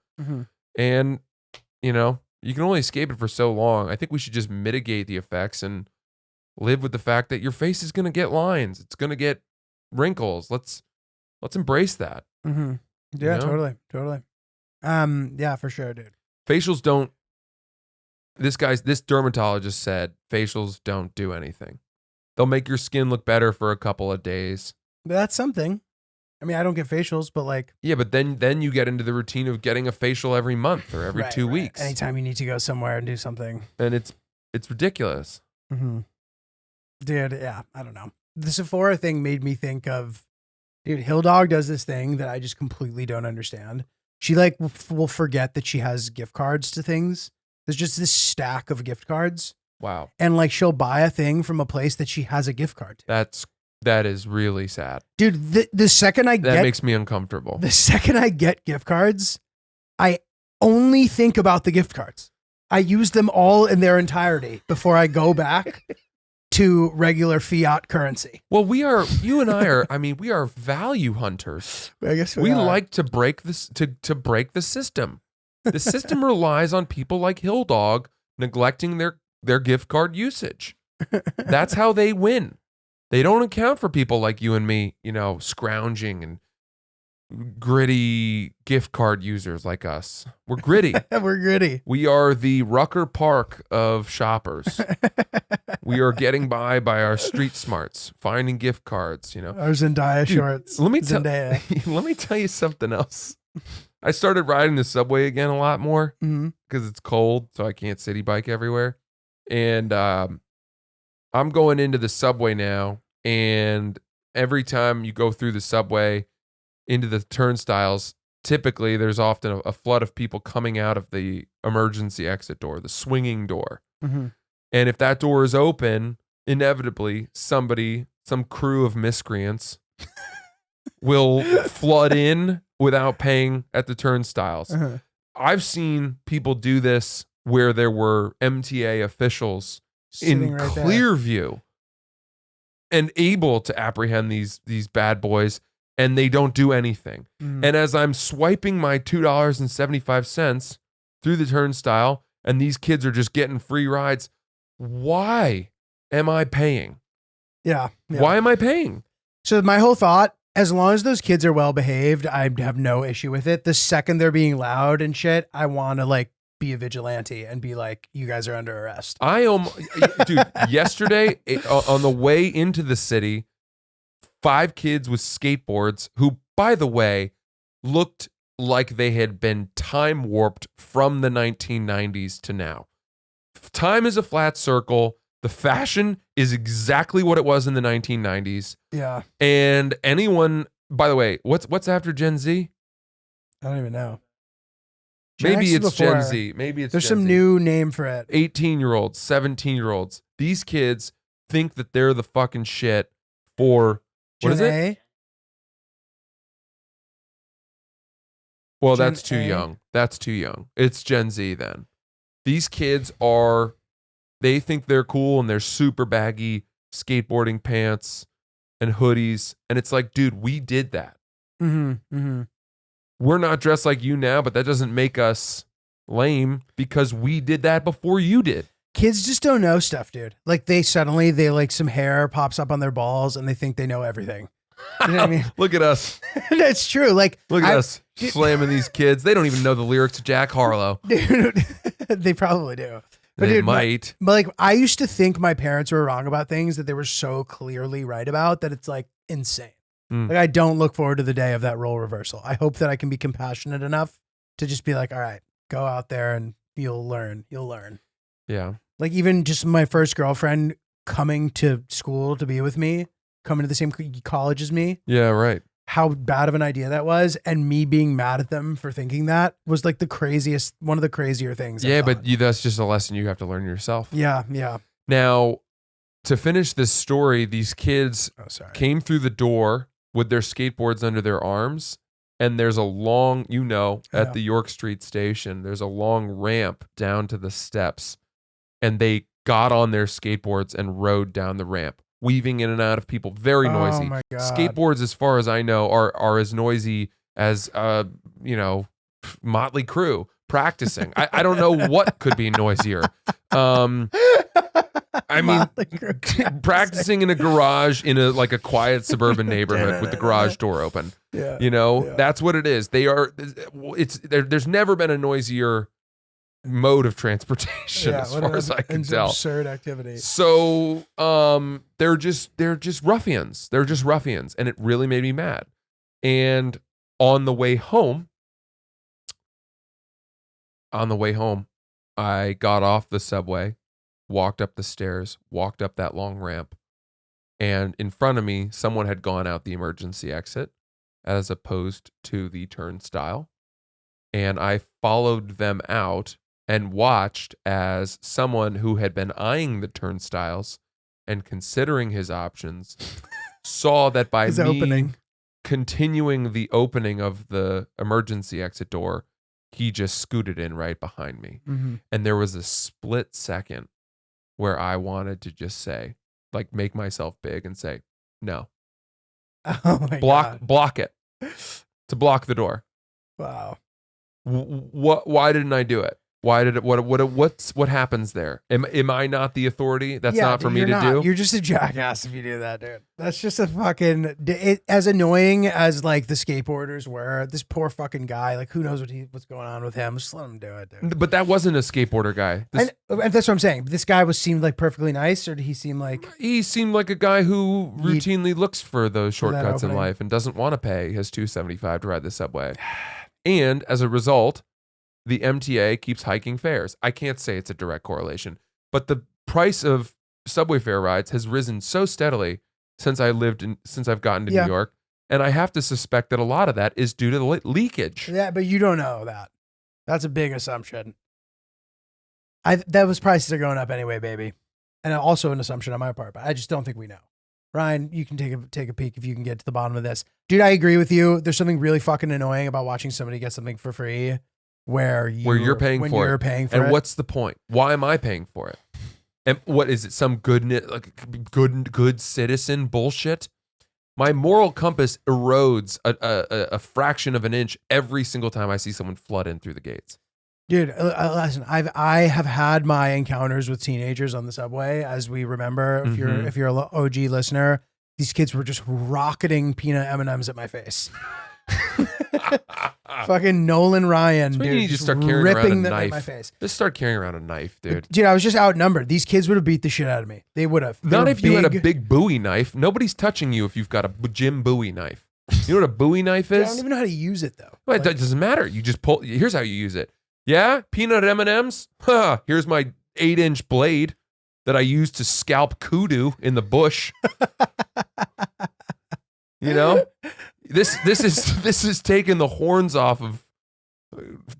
And you can only escape it for so long. I think we should just mitigate the effects and live with the fact that your face is going to get lines. It's going to get wrinkles. Let's embrace that. Yeah, totally. Yeah, for sure, dude. Facials don't. This dermatologist said facials don't do anything. They'll make your skin look better for a couple of days. But that's something. I mean, I don't get facials, but like. Yeah, but then you get into the routine of getting a facial every month or every 2 weeks. Anytime you need to go somewhere and do something. And it's ridiculous. Dude, yeah, I don't know. The Sephora thing made me think of, dude, Hill Dog does this thing that I just completely don't understand. She like will forget that she has gift cards to things. There's just this stack of gift cards. Wow. And like she'll buy a thing from a place that she has a gift card to. That is really sad. Dude, the second that makes me uncomfortable. The second I get gift cards, I only think about the gift cards. I use them all in their entirety before I go back to regular fiat currency. Well, you and I are, we are value hunters. I guess we like to break this to break the system. The system relies on people like Hill Dog neglecting their gift card usage. That's how they win. They don't account for people like you and me, scrounging and gritty gift card users like us. We're gritty. We're gritty. We are the Rucker Park of shoppers. We are getting by our street smarts, finding gift cards, Our Zendaya shorts. Let me tell you something else. I started riding the subway again a lot more because it's cold, so I can't city bike everywhere. And I'm going into the subway now, and every time you go through the subway into the turnstiles, typically there's often a flood of people coming out of the emergency exit door, the swinging door. And if that door is open, inevitably some crew of miscreants will flood in without paying at the turnstiles. I've seen people do this where there were MTA officials in clear view and able to apprehend these bad boys, and they don't do anything. And as I'm swiping my $2.75 through the turnstile, and these kids are just getting free rides, why am I paying? Yeah. Why am I paying? So my whole thought, as long as those kids are well behaved, I have no issue with it. The second they're being loud and shit, I want to like be a vigilante and be like, you guys are under arrest. Dude, yesterday on the way into the city, 5 kids with skateboards who, by the way, looked like they had been time warped from the 1990s to now. Time is a flat circle. The fashion is exactly what it was in the 1990s. Yeah. And anyone, by the way, what's after Gen Z? I don't even know. Maybe it's Gen Z. Maybe it's There's Gen some Z. new name for it. 18-year-olds, 17-year-olds. These kids think that they're the fucking shit for, what is it? Well, Gen that's too A? young. That's too young. It's Gen Z then. These kids they think they're cool and they're super baggy skateboarding pants and hoodies. And it's like, dude, we did that. We're not dressed like you now, but that doesn't make us lame because we did that before you did. Kids just don't know stuff, dude. Like they like some hair pops up on their balls and they think they know everything. You know what I mean? Look at us. That's true. Like look at us slamming these kids. They don't even know the lyrics to Jack Harlow. Dude, they probably do. But they dude, might. But like I used to think my parents were wrong about things that they were so clearly right about that it's like insane. Like I don't look forward to the day of that role reversal. I hope that I can be compassionate enough to just be like, all right, go out there and you'll learn. Yeah. Like even just my first girlfriend coming to school to be with me, coming to the same college as me. Yeah, right. How bad of an idea that was, and me being mad at them for thinking that was like one of the crazier things. Yeah, but that's just a lesson you have to learn yourself. Yeah. Now, to finish this story, these kids came through the door with their skateboards under their arms, and there's a long, at the York Street station, there's a long ramp down to the steps, and they got on their skateboards and rode down the ramp, weaving in and out of people. Very noisy. Oh my God. Skateboards, as far as I know, are as noisy as Motley Crue practicing. I don't know what could be noisier. I mean, practicing in a garage in a quiet suburban neighborhood with the garage door open. Yeah. That's what it is. There's never been a noisier mode of transportation as far as I can tell. Absurd activity. So, they're just ruffians. They're just ruffians, and it really made me mad. And on the way home, I got off the subway, walked up the stairs, walked up that long ramp, and in front of me, someone had gone out the emergency exit as opposed to the turnstile. And I followed them out and watched as someone who had been eyeing the turnstiles and considering his options saw that by me continuing the opening of the emergency exit door, he just scooted in right behind me. Mm-hmm. And there was a split second where I wanted to just say, make myself big and say, no. Oh my God. Block it. To block the door. Wow. Why didn't I do it? Why did it? What happens there? Am I not the authority? That's not for me to do. You're just a jackass if you do that, dude. That's just a fucking as annoying as the skateboarders were. This poor fucking guy, who knows what's going on with him? Just let him do it, dude. But that wasn't a skateboarder guy. And that's what I'm saying. This guy seemed perfectly nice, or did he seem like? He seemed like a guy who routinely looks for those shortcuts in opening. life and doesn't want to pay his $2.75 to ride the subway. And as a result, the MTA keeps hiking fares. I can't say it's a direct correlation, but the price of subway fare rides has risen so steadily since I've gotten to New York, and I have to suspect that a lot of that is due to the leakage. Yeah, but you don't know that. That's a big assumption. Those prices are going up anyway, baby, and also an assumption on my part. But I just don't think we know. Ryan, you can take a peek if you can get to the bottom of this, dude. I agree with you. There's something really fucking annoying about watching somebody get something for free. Where you're paying for it. And what's the point? Why am I paying for it? And what is it? Some good citizen bullshit? My moral compass erodes a fraction of an inch every single time I see someone flood in through the gates. Dude, listen, I have had my encounters with teenagers on the subway, as we remember. If you're an OG listener, these kids were just rocketing peanut M&Ms at my face. Fucking Nolan Ryan, dude. You need to start carrying around a knife. At my face. Just start carrying around a knife, dude. Dude, I was just outnumbered. These kids would have beat the shit out of me. They would have. Not if you had a big Bowie knife. Nobody's touching you if you've got a Jim Bowie knife. You know what a Bowie knife is? I don't even know how to use it though. Well, it doesn't matter. You just pull. Here's how you use it. Yeah, peanut M&Ms. Here's my 8-inch blade that I used to scalp kudu in the bush. This is taking the horns off of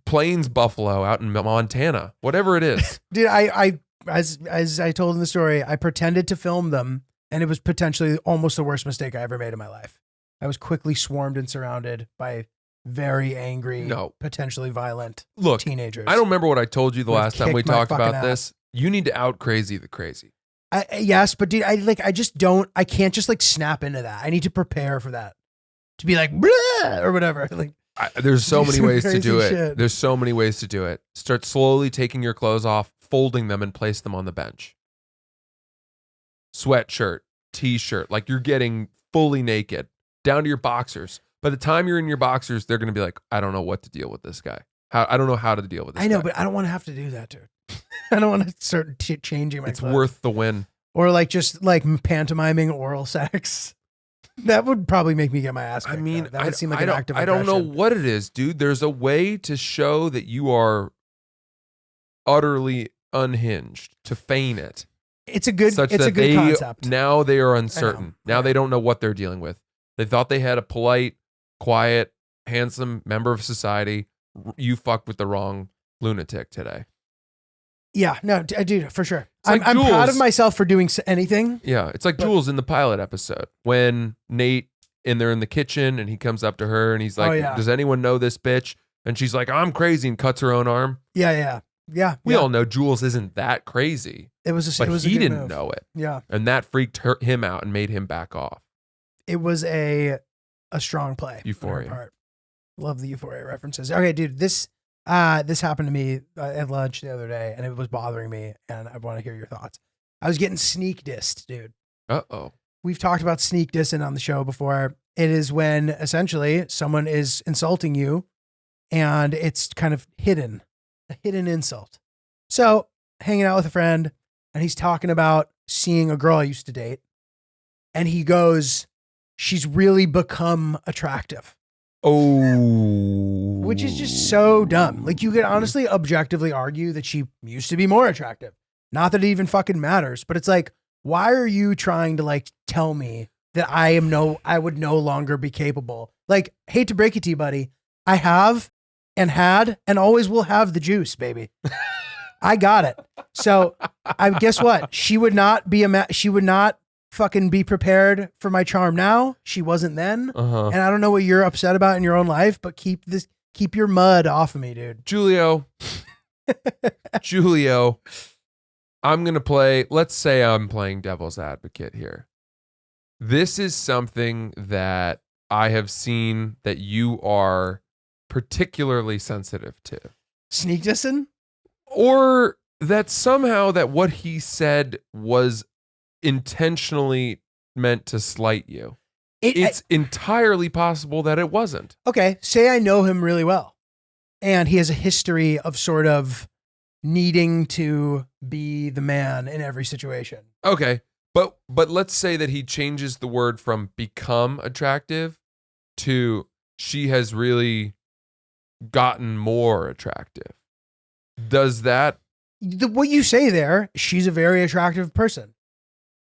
plains buffalo out in Montana, whatever it is. Dude, as I told in the story, I pretended to film them, and it was potentially almost the worst mistake I ever made in my life. I was quickly swarmed and surrounded by very angry, potentially violent teenagers. I don't remember what I told you the last time we talked about this. You need to out crazy the crazy. Yes, but dude, I can't just snap into that. I need to prepare for that. To be like, blah, or whatever. There's so many ways to do it. Shit. There's so many ways to do it. Start slowly taking your clothes off, folding them, and place them on the bench. Sweatshirt, t-shirt, you're getting fully naked, down to your boxers. By the time you're in your boxers, they're going to be like, I don't know what to deal with this guy. I don't know how to deal with this guy. I know, but I don't want to have to do that, dude. I don't want to start changing my It's clothes. worth the win. Or just pantomiming oral sex. That would probably make me get my ass kicked. That would seem like an act of aggression. I don't know what it is, dude. There's a way to show that you are utterly unhinged, to feign it. It's a good concept. Now they are uncertain. Now they don't know what they're dealing with. They thought they had a polite, quiet, handsome member of society. You fucked with the wrong lunatic today. Yeah, no, dude, for sure. Like I'm proud of myself for doing anything. Yeah, it's like Jules in the pilot episode when Nate they're in the kitchen and he comes up to her and he's like, does anyone know this bitch? And she's like, I'm crazy, and cuts her own arm. Yeah. Yeah. We all know Jules isn't that crazy, It was but it was a he good didn't move. know it. Yeah. And that freaked him out and made him back off. It was a strong play. on her Euphoria. part. Love the Euphoria references. Okay, dude, this happened to me at lunch the other day, and it was bothering me, and I want to hear your thoughts. I was getting sneak dissed, dude. Uh-oh. We've talked about sneak dissing on the show before. It is when essentially someone is insulting you, and it's kind of a hidden insult. So, hanging out with a friend, and he's talking about seeing a girl I used to date, and he goes, "She's really become attractive." Oh. Which is just so dumb. Like, you could honestly objectively argue that she used to be more attractive. Not that it even fucking matters, but it's like, why are you trying to like tell me that I would no longer be capable? Like, hate to break it to you, buddy. I have and had and always will have the juice, baby. I got it. So I guess what? She would not fucking be prepared for my charm now. She wasn't then. Uh-huh. And I don't know what you're upset about in your own life, but keep your mud off of me, dude. Julio, let's say I'm playing devil's advocate here. This is something that I have seen that you are particularly sensitive to. Sneak dissing? Or that somehow that what he said was intentionally meant to slight you. It's entirely possible that it wasn't. Okay, say I know him really well, and he has a history of sort of needing to be the man in every situation. Okay, but let's say that he changes the word from become attractive to she has really gotten more attractive. Does that... What you say there, she's a very attractive person.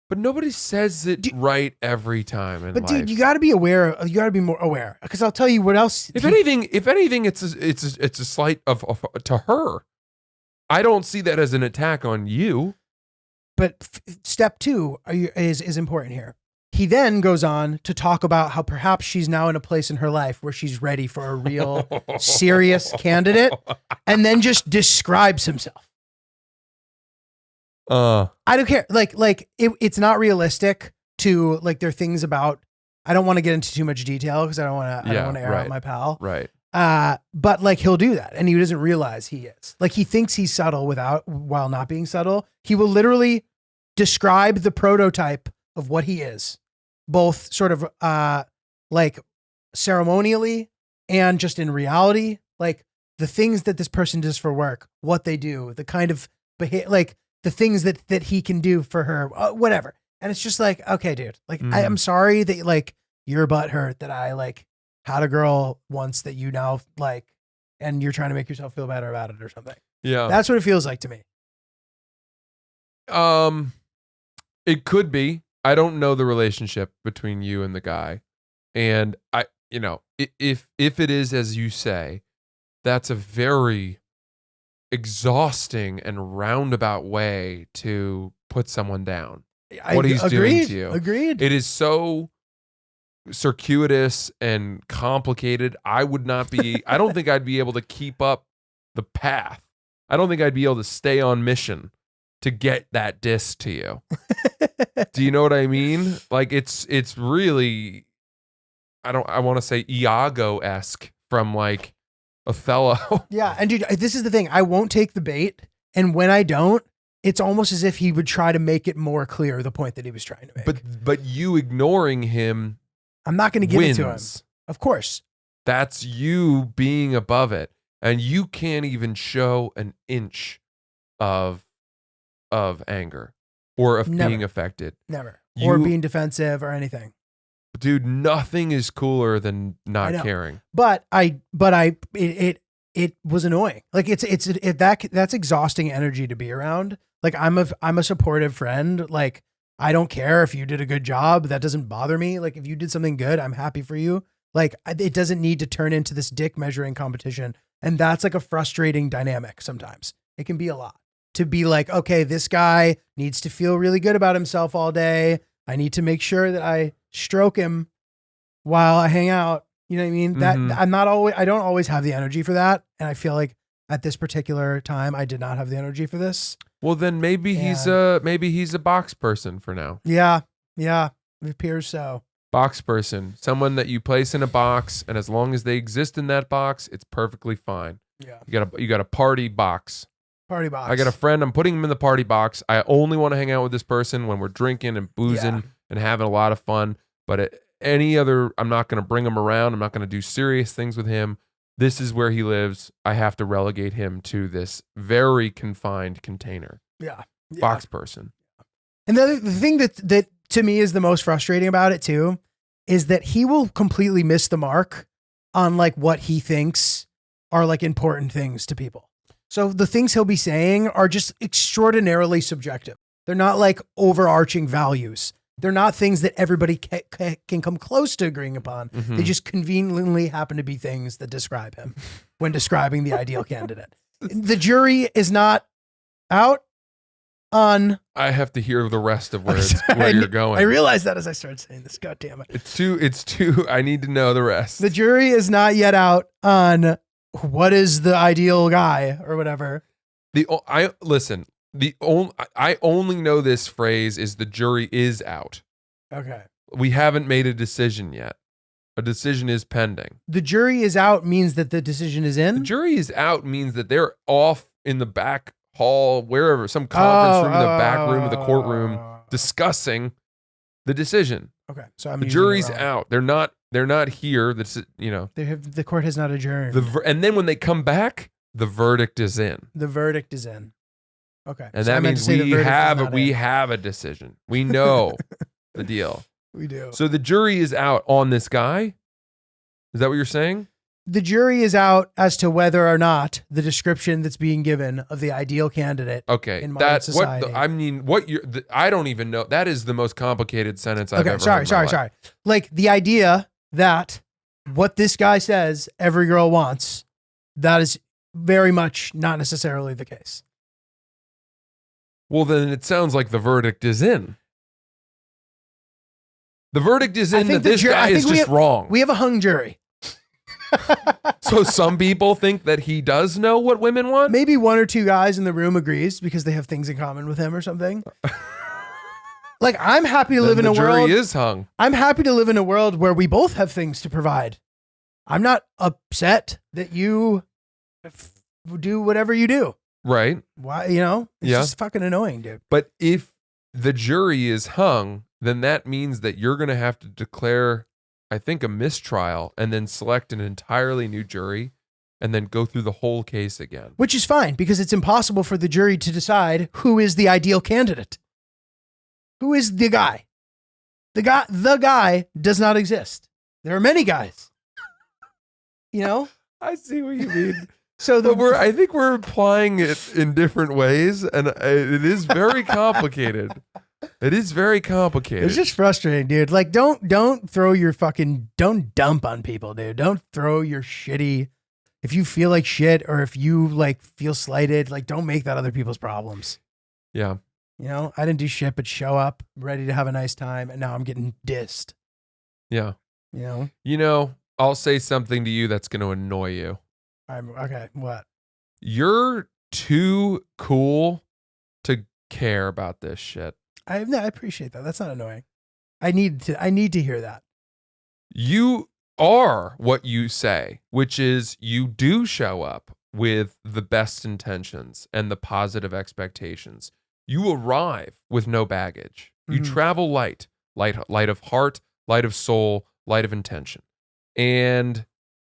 But nobody says it right every time in life. Dude, you got to be aware. You got to be more aware. Because I'll tell you what else. If anything, it's a slight of to her. I don't see that as an attack on you. But step 2 is important here. He then goes on to talk about how perhaps she's now in a place in her life where she's ready for a real serious candidate, and then just describes himself. I don't care. It's not realistic to like. There are things about. I don't want to get into too much detail because I don't want to air out my pal. Right. But like he'll do that, and he doesn't realize he is. Like he thinks he's subtle while not being subtle. He will literally describe the prototype of what he is, both sort of like ceremonially and just in reality. Like the things that this person does for work, what they do, the kind of like. The things that he can do for her, whatever. And it's just like, okay, dude, like, I'm sorry that like you're butthurt that I like had a girl once that you now like, and you're trying to make yourself feel better about it or something. Yeah. That's what it feels like to me. It could be. I don't know the relationship between you and the guy. And if it is, as you say, that's a very exhausting and roundabout way to put someone down. What he's doing to you. Agreed. It is so circuitous and complicated. I don't think I'd be able to keep up the path. I don't think I'd be able to stay on mission to get that diss to you. Do you know what I mean? Like it's really, I want to say Iago-esque from like Othello. Yeah, and dude, this is the thing. I won't take the bait, and when I don't, it's almost as if he would try to make it more clear the point that he was trying to make. But you ignoring him, I'm not going to give it to him. Of course. That's you being above it, and you can't even show an inch of anger or of being affected. Never. Or being defensive or anything. Dude, nothing is cooler than not caring. But it was annoying. Like that's exhausting energy to be around. Like I'm a supportive friend. Like I don't care if you did a good job. That doesn't bother me. Like if you did something good, I'm happy for you. Like it doesn't need to turn into this dick measuring competition. And that's like a frustrating dynamic sometimes. It can be a lot to be like, okay, this guy needs to feel really good about himself all day. I need to make sure that I stroke him while I hang out. You know what I mean? That I don't always have the energy for that. And I feel like at this particular time. I did not have the energy for this. Well, then maybe he's a box person for now. Yeah. Yeah. It appears so. Box person, someone that you place in a box, and as long as they exist in that box, it's perfectly fine. Yeah. You got a party box. Party box. I got a friend. I'm putting him in the party box. I only want to hang out with this person when we're drinking and boozing and having a lot of fun. But I'm not going to bring him around. I'm not going to do serious things with him. This is where he lives. I have to relegate him to this very confined container. Yeah. Box person. And the thing that to me is the most frustrating about it too, is that he will completely miss the mark on like what he thinks are like important things to people. So the things he'll be saying are just extraordinarily subjective. They're not like overarching values. They're not things that everybody can come close to agreeing upon. Mm-hmm. They just conveniently happen to be things that describe him when describing the ideal candidate. The jury is not out on. I have to hear the rest of where you're going. I realized that as I started saying this. God damn it. It's too. I need to know the rest. The jury is not yet out on what is the ideal guy or whatever. I only know this phrase is the jury is out. Okay. We haven't made a decision yet. A decision is pending. The jury is out means that the decision is in? The jury is out means that they're off in the back hall, wherever, some conference room in the back room of the courtroom discussing the decision. Okay. So I'm the using jury's it wrong. out. They're not here. That's, The court has not adjourned. and then when they come back, the verdict is in. The verdict is in. Okay. And So I that meant means to say the verdict is not in. have a decision. We know the deal. We do. So the jury is out on this guy? Is that what you're saying? The jury is out as to whether or not the description that's being given of the ideal candidate Okay. in modern society. I don't even know. That is the most complicated sentence I've ever heard. Sorry. Like the idea that what this guy says every girl wants, that is very much not necessarily the case. Well, then it sounds like the verdict is in. The verdict is in that this guy is just wrong. We have a hung jury. So some people think that he does know what women want? Maybe one or two guys in the room agrees because they have things in common with him or something. Like, I'm happy to live in a world. The jury is hung. I'm happy to live in a world where we both have things to provide. I'm not upset that you do whatever you do. Right. Why, it's just fucking annoying, dude. But if the jury is hung, then that means that you're going to have to declare, I think, a mistrial and then select an entirely new jury and then go through the whole case again. Which is fine because it's impossible for the jury to decide who is the ideal candidate. Who is the guy? The guy does not exist. There are many guys. I see what you mean. So I think we're applying it in different ways, and it is very complicated. It is very complicated. It's just frustrating, dude. Like, don't throw your don't dump on people, dude. Don't throw your shitty. If you feel like shit or if you like feel slighted, like don't make that other people's problems. Yeah. I didn't do shit but show up ready to have a nice time, and now I'm getting dissed. Yeah. You I'll say something to you that's going to annoy you. Okay. What? You're too cool to care about this shit. I appreciate that. That's not annoying. I need to hear that. You are what you say, which is you do show up with the best intentions and the positive expectations. You arrive with no baggage. You travel light of heart, light of soul, light of intention. And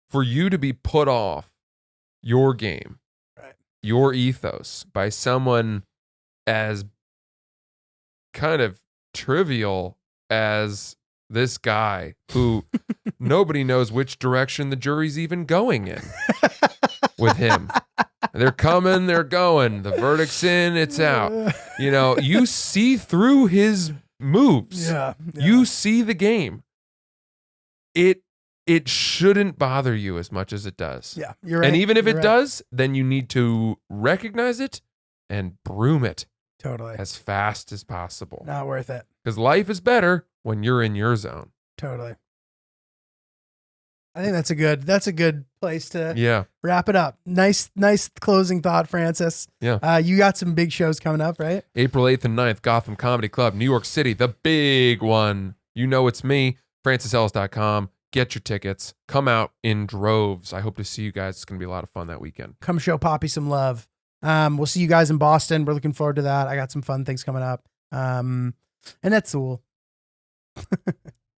for you to be put off your game, right, your ethos by someone as kind of trivial as this guy who nobody knows which direction the jury's even going in with him. They're coming, they're going. The verdict's in, it's out. You see through his moves. Yeah. You see the game. It shouldn't bother you as much as it does. Yeah, you're right. And even if You're it right. does, then you need to recognize it and broom it Totally. as fast as possible. Not worth it. Because life is better when you're in your zone. Totally. I think that's a good place to Yeah. wrap it up. Nice closing thought, Francis. Yeah. You got some big shows coming up, right? April 8th and 9th, Gotham Comedy Club, New York City, the big one. You know it's me, francisellis.com. Get your tickets. Come out in droves. I hope to see you guys. It's going to be a lot of fun that weekend. Come show Poppy some love. We'll see you guys in Boston. We're looking forward to that. I got some fun things coming up. And that's all.